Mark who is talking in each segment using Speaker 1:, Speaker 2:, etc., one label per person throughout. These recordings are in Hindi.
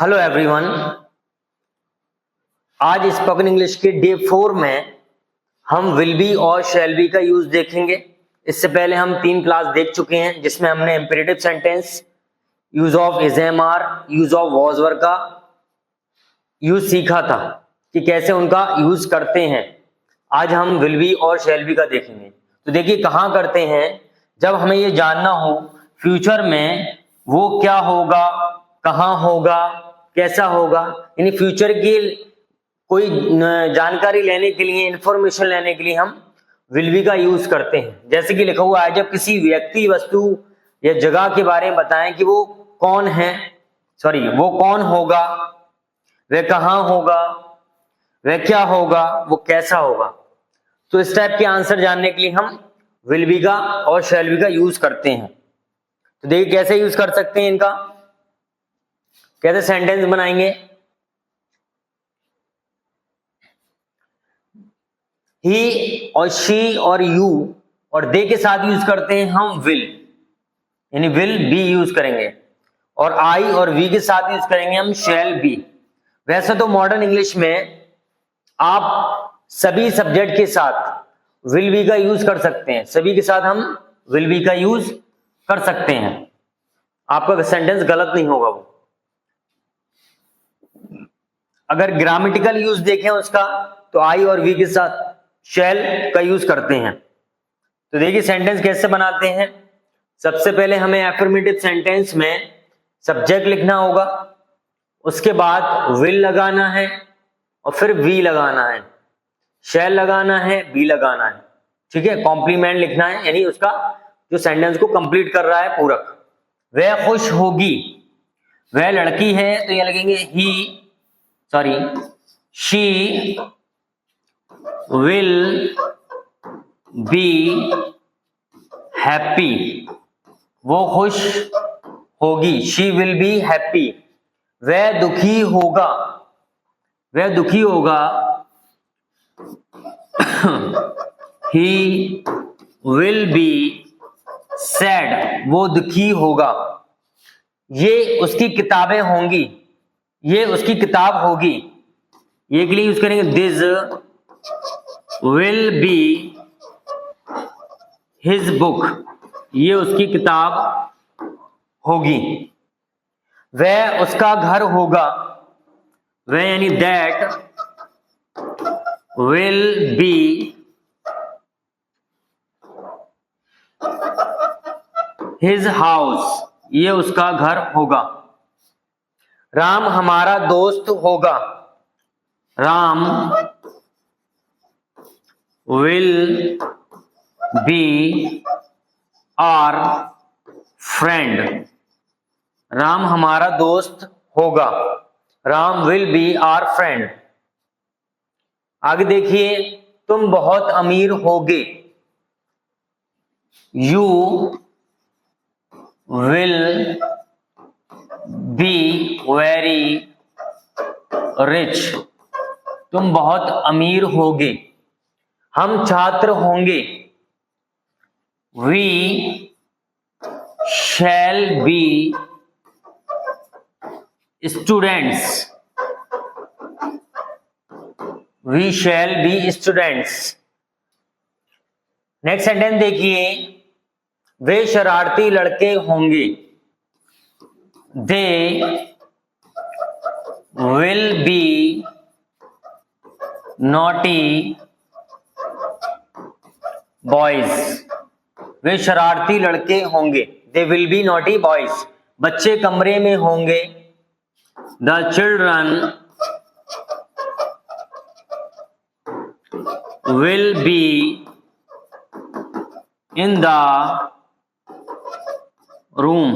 Speaker 1: Hello everyone. आज स्पोकन इंग्लिश के डे 4 में हम विल बी और शैल बी का यूज देखेंगे। इससे पहले हम 3 क्लास देख चुके हैं जिसमें हमने imperative sentence, use of is am are, use of was were का यूज सीखा था कि कैसे उनका यूज करते हैं। आज हम विल बी और शैल बी का देखेंगे। तो देखिए कहाँ करते हैं, जब हमें ये जानना हो फ्यूचर में वो क्या होगा, कहाँ होगा, कैसा होगा, यानी फ्यूचर की कोई जानकारी लेने के लिए, इंफॉर्मेशन लेने के लिए हम विल बी का यूज करते हैं। जैसे कि लिखा हुआ है, जब किसी व्यक्ति, वस्तु या जगह के बारे में बताएं कि वो कौन है, वो कौन होगा, वह कहाँ होगा, वह क्या होगा, वो कैसा होगा। तो इस टाइप के आंसर जानने के लिए हम विल बी का और शैल बी का यूज करते हैं। तो देखिए कैसे यूज कर सकते हैं इनका, कैसे सेंटेंस बनाएंगे। ही और शी और यू और दे के साथ यूज करते हैं हम विल, यानी विल बी यूज करेंगे। और आई और वी के साथ यूज करेंगे हम शैल बी। वैसे तो मॉडर्न इंग्लिश में आप सभी सब्जेक्ट के साथ विल बी का यूज कर सकते हैं, सभी के साथ हम विल बी का यूज कर सकते हैं, आपका सेंटेंस गलत नहीं होगा वो। अगर ग्रामेटिकल यूज देखें उसका, तो आई और वी के साथ शैल का यूज करते हैं। तो देखिए सेंटेंस कैसे बनाते हैं। सबसे पहले हमें एफर्मेटिव सेंटेंस में सब्जेक्ट लिखना होगा, उसके बाद विल लगाना है और फिर वी लगाना है, शैल लगाना है, बी लगाना है। ठीक है, कॉम्प्लीमेंट लिखना है, यानी उसका जो सेंटेंस को कंप्लीट कर रहा है पूरक। वह खुश होगी, वह लड़की है तो ये लगेंगे शी विल बी हैप्पी, वो खुश होगी, शी विल बी हैप्पी। वह दुखी होगा, ही विल बी सैड, वो दुखी होगा। ये उसकी किताबें होंगी, ये उसकी किताब होगी। ये के लिए यूज करेंगे this will be his book, ये उसकी किताब होगी। वह उसका घर होगा, वह यानी that will be his house, ये उसका घर होगा। राम हमारा दोस्त होगा, Ram will be our friend, Ram हमारा दोस्त होगा, Ram will be our friend. आगे देखिए, तुम बहुत अमीर होगे, you will be very rich, तुम बहुत अमीर होगे। हम छात्र होंगे, we shall be students, we shall be students. Next sentence देखिए, वे शरारती लड़के होंगे, they will be naughty boys, वे शरारती लड़के होंगे, they will be naughty boys. बच्चे कमरे में होंगे, the children will be in the room,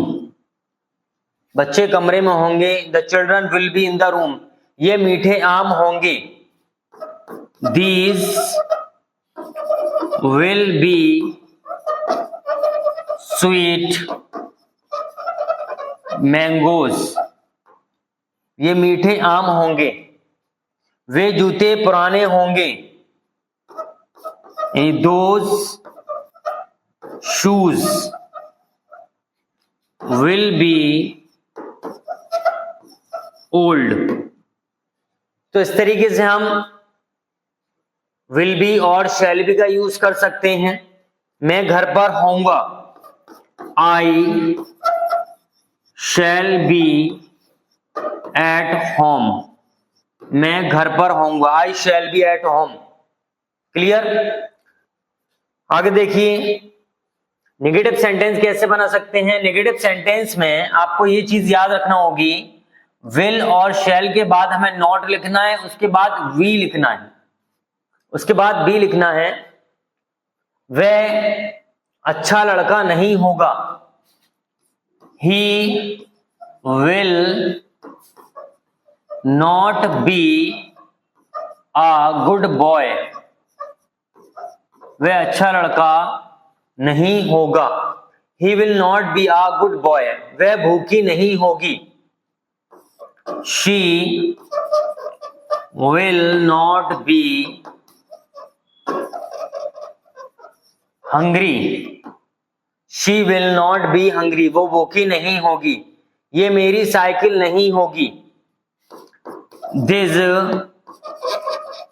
Speaker 1: बच्चे कमरे में होंगे, the children will be in the room. ये मीठे आम होंगे, these will be sweet mangoes, ये मीठे आम होंगे। वे जूते पुराने होंगे, those shoes will be old. तो इस तरीके से हम विल बी और शैल बी का यूज कर सकते हैं। मैं घर पर होऊंगा, I shall be at home. मैं घर पर होऊंगा, I shall be at home. Clear? आगे देखिए, नेगेटिव सेंटेंस कैसे बना सकते हैं। नेगेटिव सेंटेंस में आपको ये चीज याद रखना होगी, विल और शैल के बाद हमें नॉट लिखना है, उसके बाद वी लिखना है, उसके बाद बी लिखना है। वह अच्छा लड़का नहीं होगा, he will not be a good boy. वह अच्छा लड़का नहीं होगा, he will not be a good boy. वह भूखी नहीं होगी, she will not be hungry. She will not be hungry. वो भूखी नहीं होगी। ये मेरी साइकिल नहीं होगी, this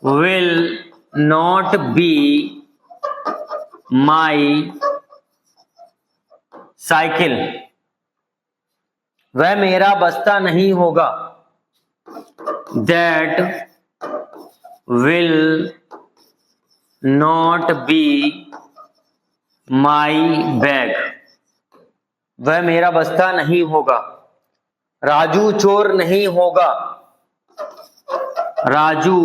Speaker 1: will not be my cycle. वह मेरा बस्ता नहीं होगा, that will not be my bag. वह मेरा बस्ता नहीं होगा। राजू चोर नहीं होगा, Raju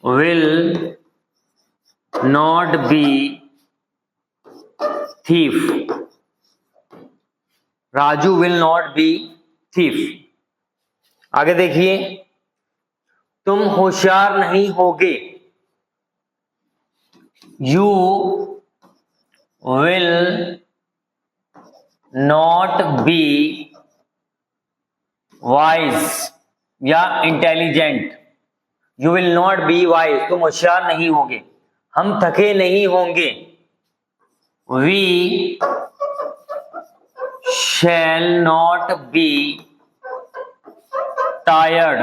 Speaker 1: will not be thief. Raju will not be thief. आगे देखिए, तुम होशियार नहीं होगे, you will not be wise या intelligent. You will not be wise, तुम होशियार नहीं होगे। हम थके नहीं होंगे, we shall not be tired.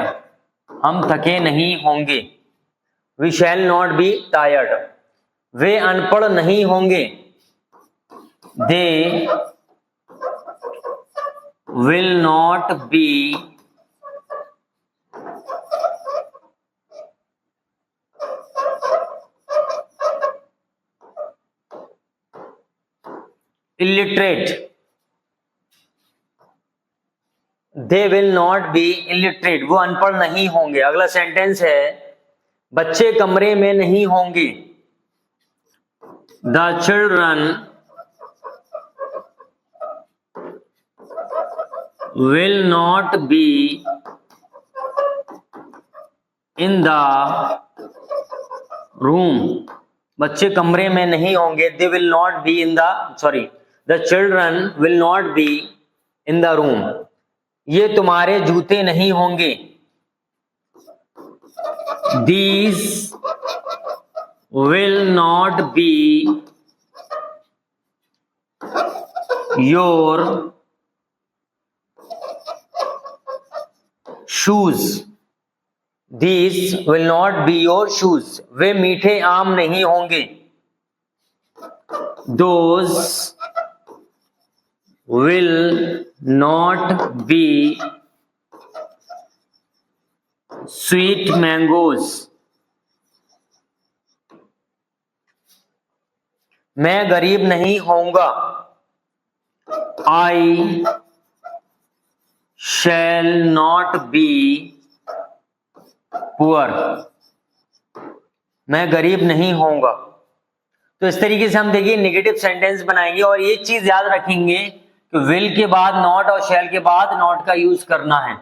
Speaker 1: हम थके नहीं होंगे, we shall not be tired. वे अनपढ़ नहीं होंगे, they will not be illiterate। They will not be illiterate, वो अनपढ़ नहीं होंगे। अगला सेंटेंस है, बच्चे कमरे में नहीं होंगे, the children will not B in the room. बच्चे कमरे में नहीं होंगे, they will not B in the the children will not B in the room. ये तुम्हारे जूते नहीं होंगे, these will not be your shoes. These will not be your shoes। वे मीठे आम नहीं होंगे, those will not be sweet mangoes। मैं गरीब नहीं होऊंगा, I shall not be poor. मैं गरीब नहीं होऊंगा। तो इस तरीके से हम देखिए नेगेटिव सेंटेंस बनाएंगे और ये चीज याद रखेंगे कि विल के बाद नॉट और शैल के बाद नॉट का यूज करना है।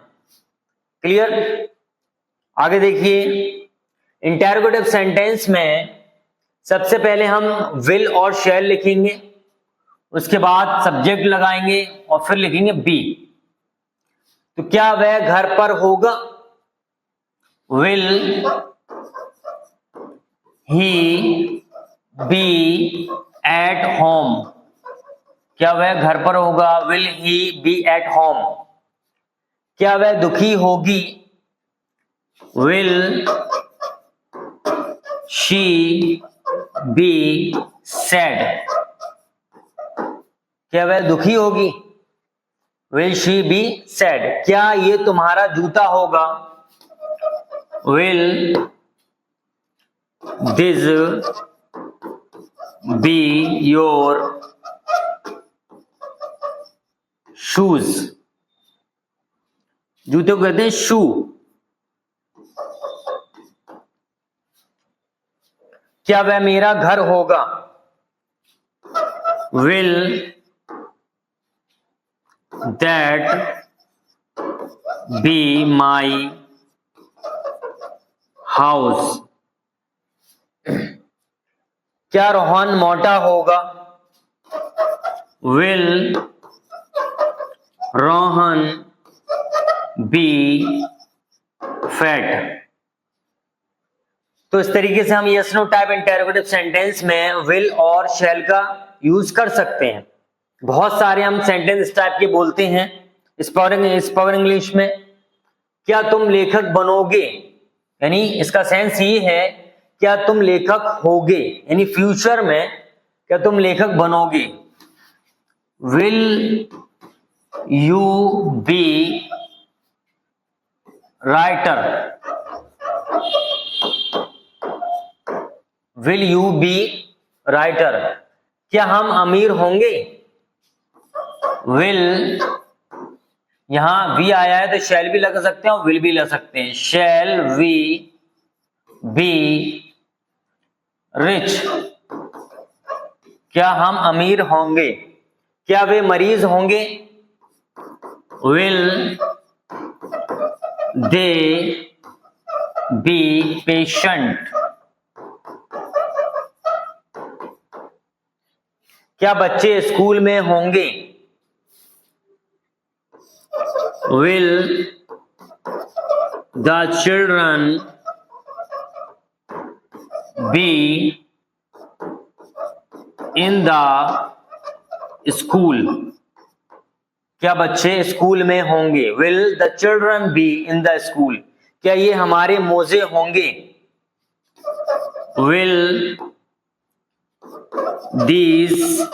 Speaker 1: क्लियर? आगे देखिए, इंटरोगेटिव सेंटेंस में सबसे पहले हम विल और शैल लिखेंगे, उसके बाद सब्जेक्ट लगाएंगे और फिर लिखेंगे बी। तो क्या वह घर पर होगा, will he be at home। क्या वह घर पर होगा, will he be at home। क्या वह दुखी होगी? Will she be sad? क्या वह दुखी होगी? Will she be sad? क्या ये तुम्हारा जूता होगा? Will this be your shoes? जूते को कहते हैं शू। क्या वह मेरा घर होगा? Will that be my house? क्या रोहन मोटा होगा? Will Rohan be fat? तो इस तरीके से हम yes no type interrogative sentence में विल और शैल का यूज कर सकते हैं। बहुत सारे हम सेंटेंस इस टाइप के बोलते हैं स्पोकन इंग्लिश में। क्या तुम लेखक बनोगे, यानी इसका सेंस ये है क्या तुम लेखक होगे, यानी फ्यूचर में क्या तुम लेखक बनोगे। Will you be writer? Will you be writer? क्या हम अमीर होंगे? विल, यहां वी आया है तो शैल भी लगा सकते हैं और विल भी लगा सकते हैं। Shall we be rich? क्या हम अमीर होंगे? क्या वे मरीज होंगे? Will they be patient? क्या बच्चे स्कूल में होंगे? Will the children be in the school? क्या बच्चे स्कूल में होंगे? Will the children be in the school? क्या ये हमारे मोजे होंगे? Will these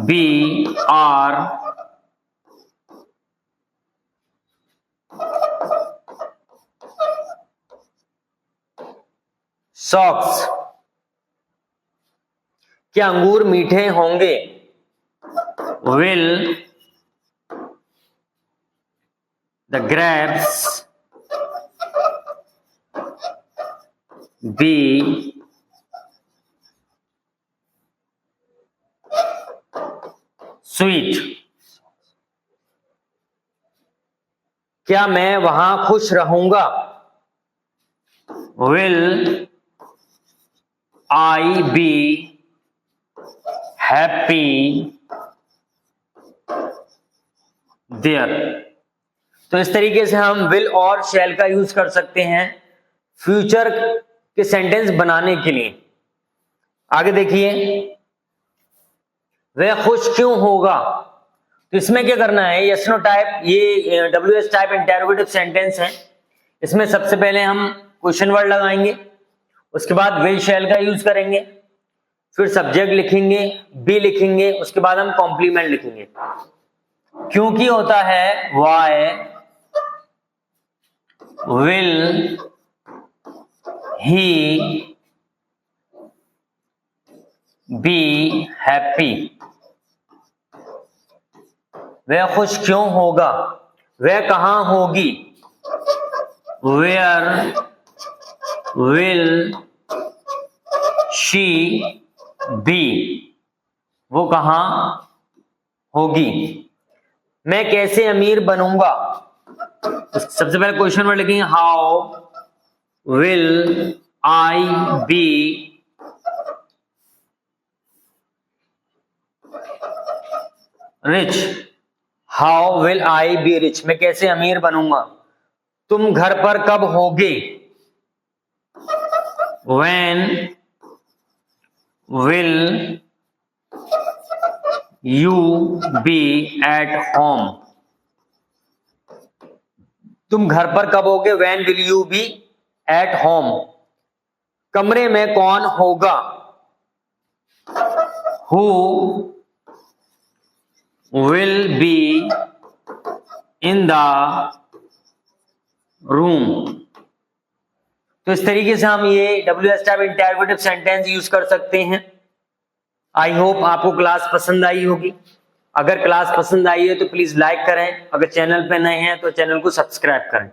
Speaker 1: be our socks? क्या अंगूर मीठे होंगे? Will the grapes be sweet? क्या मैं वहां खुश रहूंगा? Will I be happy there? तो इस तरीके से हम विल और शैल का यूज कर सकते हैं फ्यूचर के सेंटेंस बनाने के लिए। आगे देखिए, वह खुश क्यों होगा? तो इसमें क्या करना है, यस नो टाइप, ये WH टाइप इंटरोगेटिव सेंटेंस है। इसमें सबसे पहले हम क्वेश्चन वर्ड लगाएंगे, उसके बाद विल शैल का यूज करेंगे, फिर सब्जेक्ट लिखेंगे, बी लिखेंगे, उसके बाद हम कॉम्प्लीमेंट लिखेंगे। क्योंकि होता है why will he be happy? वह खुश क्यों होगा? वह कहां होगी? Where will she be? वो कहां होगी? मैं कैसे अमीर बनूंगा? सबसे पहले क्वेश्चन वर्ड लिखेंगे, how will I be rich? How will I be rich? मैं कैसे अमीर बनूंगा? तुम घर पर कब होगे? When will you be at home? तुम घर पर कब होगे? When will you be at home? कमरे में कौन होगा? Who will be in the room? तो इस तरीके से हम ये WH type interrogative sentence use कर सकते हैं। आई होप आपको क्लास पसंद आई होगी। अगर क्लास पसंद आई है तो प्लीज लाइक करें, अगर चैनल पे नए हैं तो चैनल को सब्सक्राइब करें।